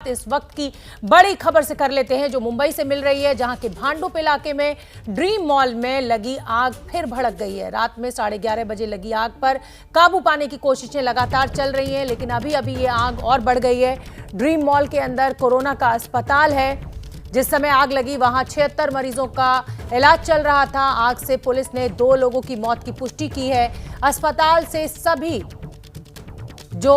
इस वक्त की बड़ी खबर से कर लेते हैं जो मुंबई से मिल रही है, जहां के भांडुप इलाके में ड्रीम मॉल में लगी आग फिर भड़क गई है। रात में 11:30 बजे लगी आग पर काबू पाने की कोशिशें लगातार चल रही हैं, लेकिन अभी ये आग और बढ़ गई है। ड्रीम मॉल के अंदर कोरोना का अस्पताल है। जिस समय आग लगी वहां 76 मरीजों का इलाज चल रहा था। आग से पुलिस ने 2 लोगों की मौत की पुष्टि की है। अस्पताल से सभी जो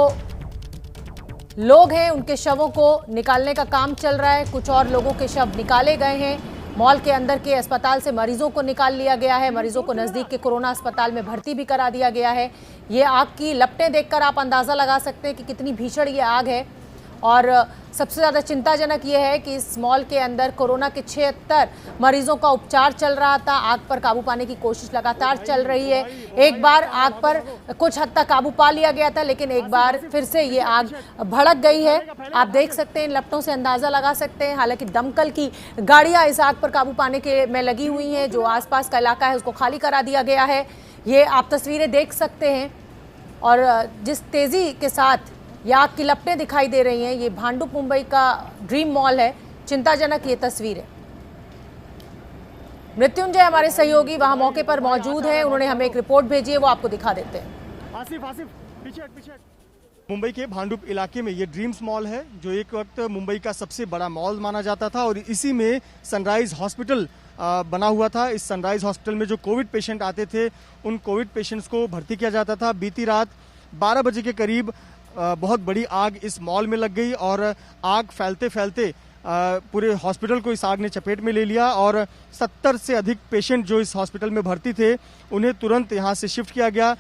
लोग हैं उनके शवों को निकालने का काम चल रहा है। कुछ और लोगों के शव निकाले गए हैं। मॉल के अंदर के अस्पताल से मरीजों को निकाल लिया गया है। मरीजों को नजदीक के कोरोना अस्पताल में भर्ती भी करा दिया गया है। ये आग की लपटें देखकर आप अंदाजा लगा सकते हैं कि कितनी भीषण ये आग है। और सबसे ज़्यादा चिंताजनक ये है कि इस मॉल के अंदर कोरोना के 76 मरीजों का उपचार चल रहा था। आग पर काबू पाने की कोशिश लगातार चल रही है। एक बार आग पर कुछ हद तक काबू पा लिया गया था, लेकिन एक बार फिर से ये आग भड़क गई है। आप देख सकते हैं, इन लपटों से अंदाज़ा लगा सकते हैं। हालांकि दमकल की गाड़ियाँ इस आग पर काबू पाने के में लगी हुई हैं। जो आसपास का इलाका है उसको खाली करा दिया गया है। ये आप तस्वीरें देख सकते हैं और जिस तेज़ी के साथ ये आग की लपटें दिखाई दे रही हैं। ये भांडुप मुंबई का ड्रीम मॉल है। चिंताजनक ये तस्वीर है। मृत्युंजय हमारे सहयोगी वहां मौके पर मौजूद हैं। उन्होंने हमें एक रिपोर्ट भेजी है, वो आपको दिखा देते हैं। आसिफ पीछे। मुंबई के भांडुप इलाके में ये ड्रीम्स मॉल है, जो एक वक्त मुंबई का सबसे बड़ा मॉल माना जाता था और इसी में सनराइज हॉस्पिटल बना हुआ था। इस सनराइज हॉस्पिटल में जो कोविड पेशेंट आते थे, उन कोविड पेशेंट्स को भर्ती किया जाता था। बीती रात 12 बजे के करीब बहुत बड़ी आग इस मॉल में लग गई और आग फैलते फैलते पूरे हॉस्पिटल को इस आग ने चपेट में ले लिया और 70 से अधिक पेशेंट जो इस हॉस्पिटल में भर्ती थे उन्हें तुरंत यहां से शिफ्ट किया गया।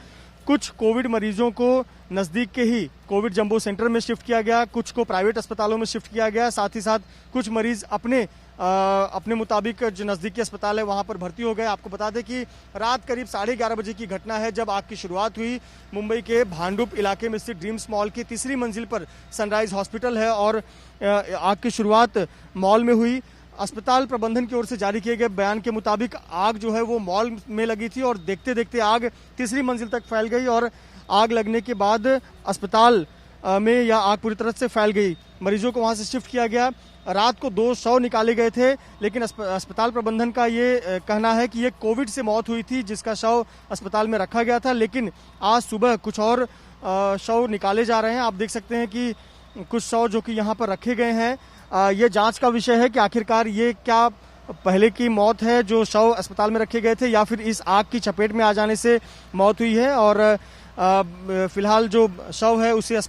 कुछ कोविड मरीजों को नज़दीक के ही कोविड जंबो सेंटर में शिफ्ट किया गया, कुछ को प्राइवेट अस्पतालों में शिफ्ट किया गया। साथ ही साथ कुछ मरीज अपने मुताबिक जो नज़दीकी अस्पताल है वहां पर भर्ती हो गए। आपको बता दें कि रात करीब 11:30 बजे की घटना है जब आग की शुरुआत हुई। मुंबई के भांडुप इलाके में स्थित ड्रीम्स मॉल की 3री मंजिल पर सनराइज हॉस्पिटल है और आग की शुरुआत मॉल में हुई। अस्पताल प्रबंधन की ओर से जारी किए गए बयान के मुताबिक आग जो है वो मॉल में लगी थी और देखते देखते आग 3री मंजिल तक फैल गई और आग लगने के बाद अस्पताल में यह आग पूरी तरह से फैल गई। मरीजों को वहां से शिफ्ट किया गया। रात को 2 शव निकाले गए थे, लेकिन अस्पताल प्रबंधन का ये कहना है कि ये कोविड से मौत हुई थी जिसका शव अस्पताल में रखा गया था। लेकिन आज सुबह कुछ और शव निकाले जा रहे हैं। आप देख सकते हैं कि कुछ शव जो कि यहाँ पर रखे गए हैं। ये जांच का विषय है कि आखिरकार ये क्या पहले की मौत है जो शव अस्पताल में रखे गए थे या फिर इस आग की चपेट में आ जाने से मौत हुई है। और फिलहाल जो शव है उसे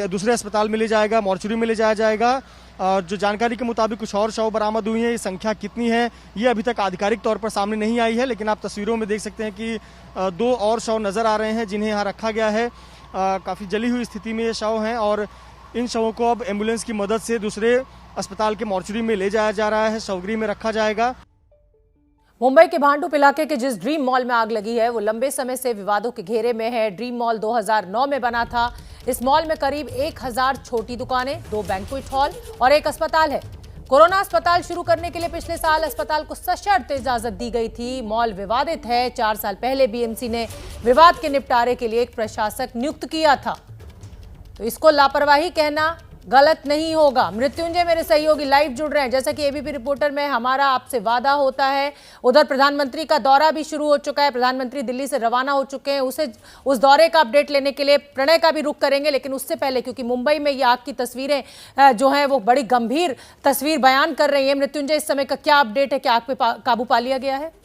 दूसरे अस्पताल में ले जाएगा, मॉर्चरी में ले जाया जाएगा। जो जानकारी के मुताबिक कुछ और शव बरामद हुई है। ये संख्या कितनी है ये अभी तक आधिकारिक तौर पर सामने नहीं आई है, लेकिन आप तस्वीरों में देख सकते हैं कि 2 और शव नजर आ रहे हैं जिन्हें यहाँ रखा गया है। काफी जली हुई स्थिति में ये शव हैं और इन शवों को अब एम्बुलेंस की मदद से दूसरे अस्पताल के मॉर्चरी में ले जाया जा रहा है, शवगृह में रखा जाएगा। मुंबई के भांडुप इलाके के जिस ड्रीम मॉल में आग लगी है वो लंबे समय से विवादों के घेरे में है। ड्रीम मॉल 2009 में बना था। इस मॉल में करीब 1000 छोटी दुकानें, 2 बैंक्वेट हॉल और 1 अस्पताल है। कोरोना अस्पताल शुरू करने के लिए पिछले साल अस्पताल को सशर्त इजाजत दी गई थी। मॉल विवादित है। 4 साल पहले बीएमसी ने विवाद के निपटारे के लिए एक प्रशासक नियुक्त किया था, तो इसको लापरवाही कहना गलत नहीं होगा। मृत्युंजय मेरे सहयोगी लाइव जुड़ रहे हैं। जैसा कि एबीपी रिपोर्टर में हमारा आपसे वादा होता है, उधर प्रधानमंत्री का दौरा भी शुरू हो चुका है। प्रधानमंत्री दिल्ली से रवाना हो चुके हैं। उस दौरे का अपडेट लेने के लिए प्रणय का भी रुख करेंगे, लेकिन उससे पहले क्योंकि मुंबई में ये आग की तस्वीरें जो हैं वो बड़ी गंभीर तस्वीर बयान कर रही है। मृत्युंजय, इस समय का क्या अपडेट है? क्या आग पे काबू पा लिया गया है?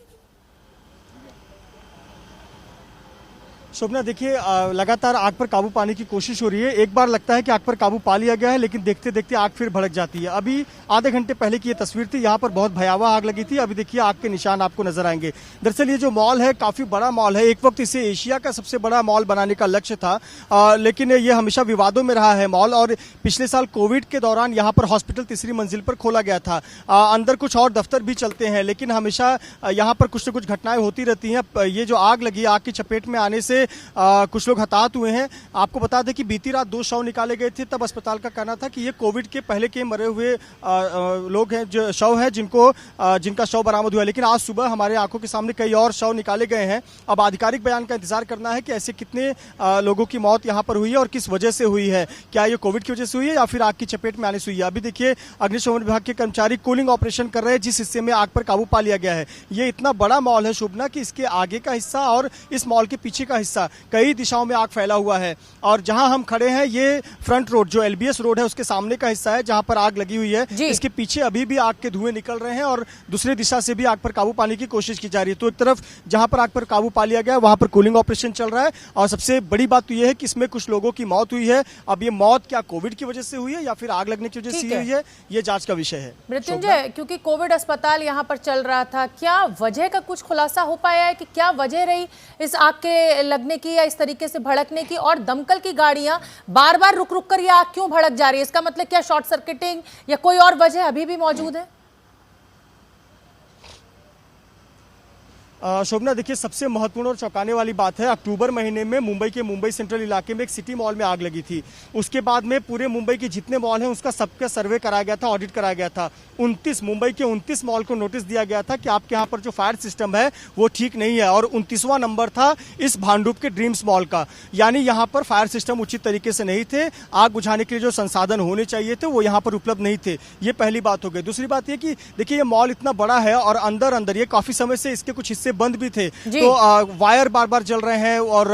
शोभना, देखिए लगातार आग पर काबू पाने की कोशिश हो रही है। एक बार लगता है कि आग पर काबू पा लिया गया है, लेकिन देखते देखते आग फिर भड़क जाती है। अभी आधे घंटे पहले की ये तस्वीर थी, यहाँ पर बहुत भयावह आग लगी थी। अभी देखिए आग के निशान आपको नजर आएंगे। दरअसल ये जो मॉल है काफी बड़ा मॉल है। एक वक्त इसे एशिया का सबसे बड़ा मॉल बनाने का लक्ष्य था, लेकिन ये हमेशा विवादों में रहा है मॉल। और पिछले साल कोविड के दौरान यहाँ पर हॉस्पिटल 3री मंजिल पर खोला गया था। अंदर कुछ और दफ्तर भी चलते हैं, लेकिन हमेशा यहाँ पर कुछ न कुछ घटनाएं होती रहती हैं। ये जो आग लगी, आग की चपेट में आने से कुछ लोग हताहत हुए हैं। आपको बता दें कि बीती रात 2 शव निकाले गए थे, तब अस्पताल का कहना था कि ये कोविड के पहले के मरे हुए लोग हैं, जो शव है जिनका शव बरामद हुआ है। लेकिन आज सुबह हमारे आंखों के सामने कई और शव निकाले गए हैं। अब आधिकारिक बयान का इंतजार करना है कि ऐसे कितने लोगों की मौत यहाँ पर हुई है और किस वजह से हुई है। क्या ये कोविड की वजह से हुई है या फिर आग की चपेट में आने से हुई है। अभी देखिए अग्निशमन विभाग के कर्मचारी कूलिंग ऑपरेशन कर रहे हैं, जिस हिस्से में आग पर काबू पा लिया गया है। ये इतना बड़ा मॉल है शोभना कि इसके आगे का हिस्सा और इस मॉल के पीछे का हिस्सा कई दिशाओं में आग फैला हुआ है। और जहां हम खड़े हैं ये फ्रंट रोड जो एलबीएस रोड है उसके सामने का हिस्सा है जहां पर आग लगी हुई है। इसके पीछे अभी भी आग के धुएं निकल रहे हैं और दूसरी दिशा से भी आग पर काबू पाने की कोशिश की जा रही है। तो एक तरफ जहां पर आग पर काबू पा लिया गया वहां पर कूलिंग ऑपरेशन चल रहा है और सबसे बड़ी बात तो यह है कि इसमें कुछ लोगों की मौत हुई है। अब ये मौत क्या कोविड की वजह से हुई है या फिर आग लगने की वजह से हुई है, ये जांच का विषय है। मृत्युंजय, क्योंकि कोविड अस्पताल यहाँ पर चल रहा था, क्या वजह का कुछ खुलासा हो पाया है कि क्या वजह रही इस आग के लगने की या इस तरीके से भड़कने की? और दमकल की गाड़ियां बार बार रुक रुक कर ये आग क्यों भड़क जा रही है? इसका मतलब क्या शॉर्ट सर्किटिंग या कोई और वजह अभी भी मौजूद है? शोभना, देखिए सबसे महत्वपूर्ण और चौंकाने वाली बात है, अक्टूबर महीने में मुंबई के मुंबई सेंट्रल इलाके में एक सिटी मॉल में आग लगी थी। उसके बाद में पूरे मुंबई के जितने मॉल हैं उसका सबका सर्वे कराया गया था, ऑडिट कराया गया था। मुंबई के 29 मॉल को नोटिस दिया गया था कि आपके यहाँ पर जो फायर सिस्टम है वो ठीक नहीं है और 29वां नंबर था इस भांडुप के ड्रीम्स मॉल का। यानी यहाँ पर फायर सिस्टम उचित तरीके से नहीं थे, आग बुझाने के लिए जो संसाधन होने चाहिए थे वो यहाँ पर उपलब्ध नहीं थे। ये पहली बात हो गई। दूसरी बात ये कि देखिए ये मॉल इतना बड़ा है और अंदर ये काफी समय से इसके कुछ हिस्से बंद भी थे, तो वायर बार बार जल रहे हैं और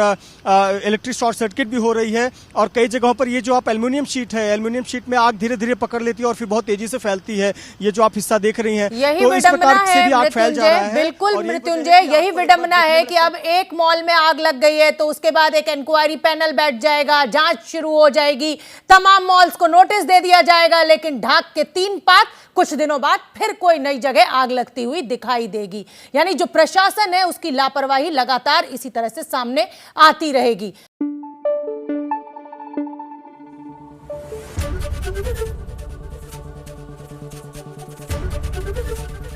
इलेक्ट्रिक शॉर्ट सर्किट भी हो रही है। और कई जगहों पर ये जो आप एल्युमिनियम शीट है, एल्युमिनियम शीट में आग धीरे धीरे पकड़ लेती है और फिर बहुत तेजी से फैलती है। ये जो आप हिस्सा देख रही हैं, यही तो इस प्रकार से भी आग फैल जा रहा है। बिल्कुल मृत्युंजय, यही विडंबना है कि अब एक मॉल में आग लग गई है तो उसके बाद एक इंक्वायरी पैनल बैठ जाएगा, जांच शुरू हो जाएगी, तमाम मॉल्स को नोटिस दे दिया जाएगा, लेकिन ढाक के 3 पात कुछ दिनों बाद फिर कोई नई जगह आग लगती हुई दिखाई देगी। यानी जो प्रशासन है उसकी लापरवाही लगातार इसी तरह से सामने आती रहेगी।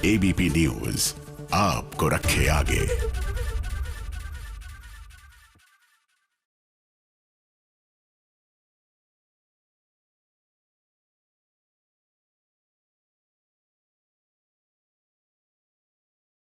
एबीपी न्यूज आपको रखे आगे।